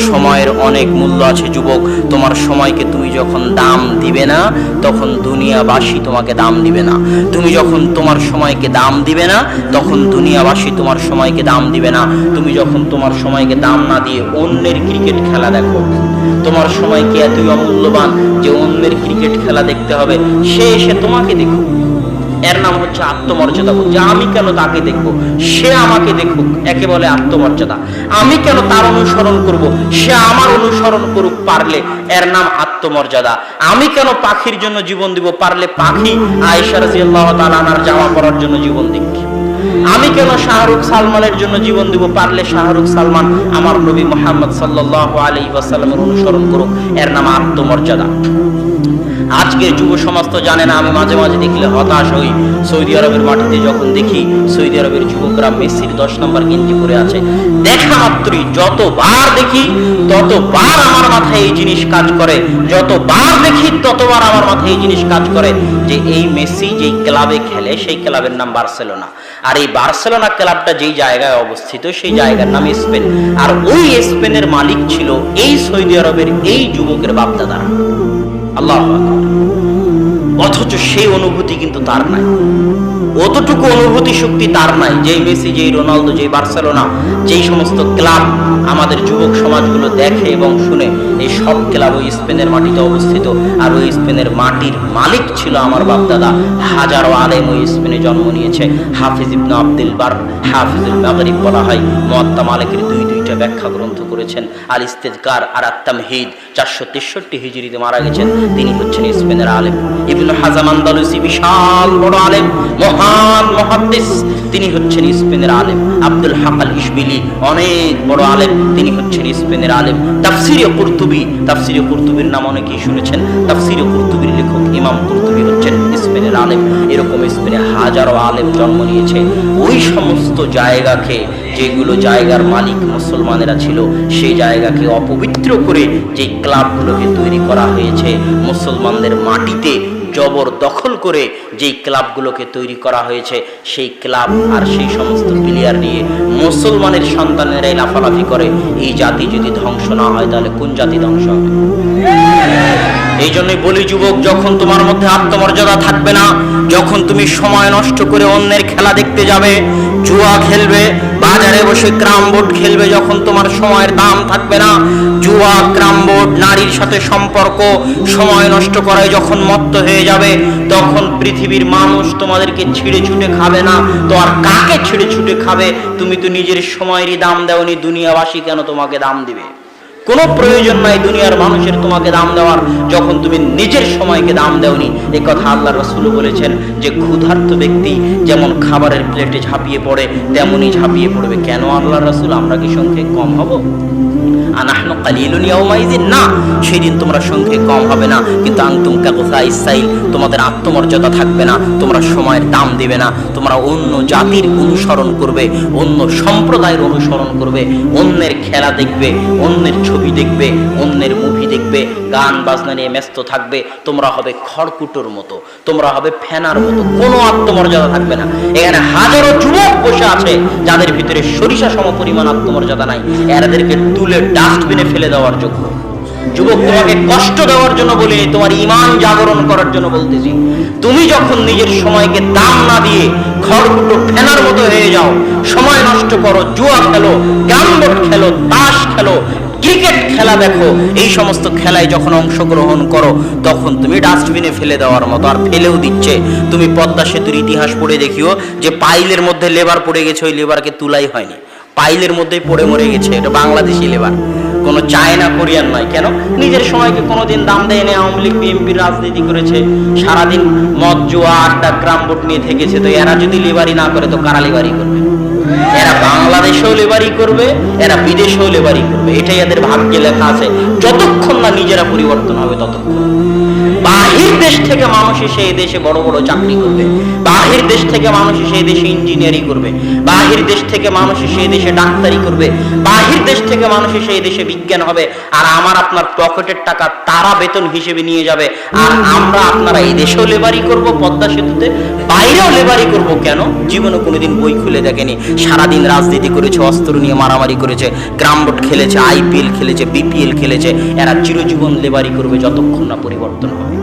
সময়ের অনেক মূল্য আছে যুবক। তোমার সময়কে তুমি যখন দাম দিবে না, তখন দুনিয়াবাসী তোমাকে দাম দিবে না। তুমি যখন তোমার সময়কে দাম দিবে না, তখন দুনিয়াবাসী তোমার সময়কে দাম দিবে না। তুমি যখন তোমার সময়কে দাম না দিয়ে অন্যের ক্রিকেট খেলা দেখো, তোমার সময়কে এতই অমূল্যবান যে অন্যের ক্রিকেট খেলা দেখতে হবে, সে এসে তোমাকে দেখো, এর নাম হচ্ছে আত্মমর্যাদা। যে আমি কেন তাকে দেখবো, সে আমাকে দেখুক, একে বলে আত্মমর্যাদা। আমি কেন তার অনুসরণ করব, সে আমার অনুসরণ করুক, পারলে এর নাম আত্মমর্যাদা। আমি কেন পাখির জন্য জীবন দিব, পারলে পাখি আয়েশা রাদিয়াল্লাহু তাআলা আনহার জামা পরার জন্য জীবন দিক। আমি কেন শাহরুখ সালমানের জন্য জীবন দিব, পারলে শাহরুখ সালমান আমার নবী মুহাম্মদ সাল্লাল্লাহু আলাইহি ওয়াসাল্লামের অনুসরণ করুক, এর নাম আত্মমর্যাদা। আজকের যুব সমাজ তো জানে না। আমি মাঝে মাঝে দেখলে হতাশ হই। সৌদি আরবের মাটিতে যখন দেখি সৌদি আরবের যুবকরা মেসির 10 নম্বর গেঞ্জি পরে আছে, দেখা মাত্রই যতবার দেখি ততবার আমার মাথায় এই জিনিস কাজ করে, যতবার দেখি ততবার আমার মাথায় এই জিনিস কাজ করে যে এই মেসি যেই ক্লাবে খেলে সেই ক্লাবের নাম বার্সেলোনা, আর এই বার্সেলোনা ক্লাবটা যেই জায়গায় অবস্থিত সেই জায়গার নাম স্পেন, আর ওই স্পেনের মালিক ছিল এই সৌদি আরবের এই যুবকের বাপদাদারা। আল্লাহু আকবার। অথচ সেই অনুভূতি কিন্তু তার নাই, অতটুকু অনুভূতি শক্তি তার নাই। যেই মেসি, যেই রোনালদো, যেই বার্সেলোনা, যেই সমস্ত ক্লাব আমাদের যুবক সমাজগুলো দেখে এবং শুনে, এই সব ক্লাব ওই স্পেনের মাটিতে অবস্থিত। আর ওই স্পেনের মাটির মালিক ছিল আমার বাপদাদা। হাজারো আলেম ওই স্পেনে জন্ম নিয়েছে। হাফিজ ইবনে আব্দুল বার, হাফিজুল মাগরিব বলা হয়। মুয়াত্তা মালিকের দুইটা ব্যাখ্যা গ্রন্থ করেছেন, আল ইস্তিযকার আর আত তামহিদ। 463 হিজরিতে মারা গেছেন। তিনি হচ্ছেন স্পেনের আলেম। ইবনে হাজাম আন্দালুসি বিশাল বড় আলেম, মহান মুহাদ্দিস, তিনি হচ্ছেন স্পেনের আলেম। আব্দুল হক আল ইশবিলি অনেক বড় আলেম, তিনি হচ্ছেন স্পেনের আলেম। তাফসিরে কুরতুবি, তাফসিরে কুরতুবির নাম অনেকেই শুনেছেন। তাফসিরে কুরতুবির লেখক ইমাম কুরতুবি হচ্ছেন স্পেনের আলেম। এরকম স্পেনে হাজারো আলেম জন্ম নিয়েছে। ওই সমস্ত জায়গাকে, যেগুলো জায়গার মালিক মুসলমানেরা ছিল, সেই জায়গাকে অপবিত্র করে যে ক্লাবগুলোকে তৈরি করা হয়েছে, মুসলমানদের মাটিতে জবরদখল করে যেই ক্লাবগুলোকে তৈরি করা হয়েছে, সেই ক্লাব আর সেই সমস্ত প্লেয়ার নিয়ে মুসলমানের সন্তানেরাই লাফালাফি করে। এই জাতি যদি ধ্বংস না হয়, তাহলে কোন জাতি ধ্বংস হবে? এই জন্যই বলি যুবক, যখন তোমার মধ্যে আত্মমর্যাদা থাকবে না, যখন তুমি সময় নষ্ট করে অন্যের খেলা দেখতে যাবে, জুয়া খেলবে, বাজারে বসে ক্রাম বোর্ড খেলবে, যখন তোমার সময়ের দাম থাকবে না, জুয়া, ক্রাম বোর্ড, নারীর সাথে সম্পর্ক, সময় নষ্ট করায় যখন মত্ত হয়ে যাবে, তখন পৃথিবীর মানুষ তোমাদেরকে ছিঁড়ে ছুটে খাবে না। তো আর কাকে ছিঁড়ে ছুটে খাবে? তুমি তো নিজের সময়েরই দাম দাওনি, দুনিয়াবাসী কেন তোমাকে দাম দিবে? কোনো প্রয়োজন নাই দুনিয়ার মানুষের তোমাকে দাম দেওয়ার, যখন তুমি নিজের সময়কে দাম দেওনি। এই কথা আল্লাহ রাসূল বলেছেন যে ক্ষুধার্ত ব্যক্তি যেমন খাবারের প্লেটে ঝাঁপিয়ে পড়ে, তেমনই ঝাঁপিয়ে পড়বে। কেন আল্লাহ রাসূল? আমরা কি সংখ্যে কম হব? আনাহনু কালিলুন ইয়াউমাইযিন, না, সেদিন তোমরা সংখ্যে কম হবে না। কিন্তু আনতুম কাগুসাইস সাইল, তোমাদের আত্মমর্যাদা থাকবে না, তোমরা সময়ের দাম দিবে না, তোমরা অন্য জাতির অনুসরণ করবে, অন্য সম্প্রদায়ের অনুসরণ করবে, অন্যের খেলা দেখবে, অন্যের ছবি দেখবে, অন্যের মুভি দেখবে, গান বাজনা নিয়ে ব্যস্ত থাকবে। তোমরা হবে খড়কুটোর মতো, তোমরা হবে ফেনার মতো, কোনো আত্মমর্যাদা থাকবে না। এখানে হাজারো যুবক বসে আছে যাদের ভিতরে সরিষা সমপরিমাণ আত্মমর্যাদা নাই। এদেরকে তুলে ডাস্টবিনে ফেলে দেওয়ার যোগ্য। যুবক, তোমাকে কষ্ট দেওয়ার জন্য বলিনি, তোমার ঈমান জাগরণ করার জন্য বলতেছি। তুমি যখন নিজের সময়কে দাম না দিয়ে খড়কুটো ফেনার মতো হয়ে যাও, সময় নষ্ট করো, জুয়া খেলো, ক্যারমবোর্ড খেলো, তাস খেলো, ক্রিকেট খেলা দেখো, এই সমস্ত খেলায় যখন অংশগ্রহণ করো, তখন তুমি ডাস্টবিনে ফেলে দেওয়ার মতো। আর ফেলেও দিচ্ছে। তুমি পদ্মা সেতুর ইতিহাস পড়ে দেখিও যে পাইলের মধ্যে লেবার পড়ে গেছে, ওই লেবারকে তুলাই হয়নি, পাইলের মধ্যেই পড়ে মরে গেছে। এটা বাংলাদেশি লেবার, কোনো চায়না কোরিয়ান নয়। কেন? নিজের সময়কে কোনোদিন দাম দেয়নি। আওয়ামী লীগ বিএনপির রাজনীতি করেছে, সারাদিন মদ, জুয়া, আড্ডা, ক্রাম বোর্ড নিয়ে থেকেছে। তো এরা যদি লেবারি না করে, তো কারা লেবারি করবে? এরা বাংলাদেশেও লেবারি করবে, এরা বিদেশেও লেবারি করবে। এটাই এদের ভাগ্যে লেখা আছে। যতক্ষণ না নিজেরা পরিবর্তন হবে, ততক্ষণ বাহির দেশ থেকে মানুষ এসে এই দেশে বড় বড় চাকরি করবে, বাহির দেশ থেকে মানুষ এসে এই দেশে ইঞ্জিনিয়ারিং করবে, বাহির দেশ থেকে মানুষ এসে এই দেশে ডাক্তারি করবে, বাহির দেশ থেকে মানুষ এসে এই দেশে বিজ্ঞান হবে, আর আমার আপনার পকেটের টাকা তারা বেতন হিসেবে নিয়ে যাবে, আর আমরা আপনারা এই দেশেও লেবারি করব, পদ্মা সেতুতে বাইরেও লেবারি করব। কেন? জীবনে কোনোদিন বই খুলে দেখেনি, সারাদিন রাজনীতি করেছে, অস্ত্র নিয়ে মারামারি করেছে, গ্রাম ভোট খেলেছে, আইপিএল খেলেছে, বিপিএল খেলেছে, এরা চিরজীবন লেবারি করবে যতক্ষণ না পরিবর্তন হবে।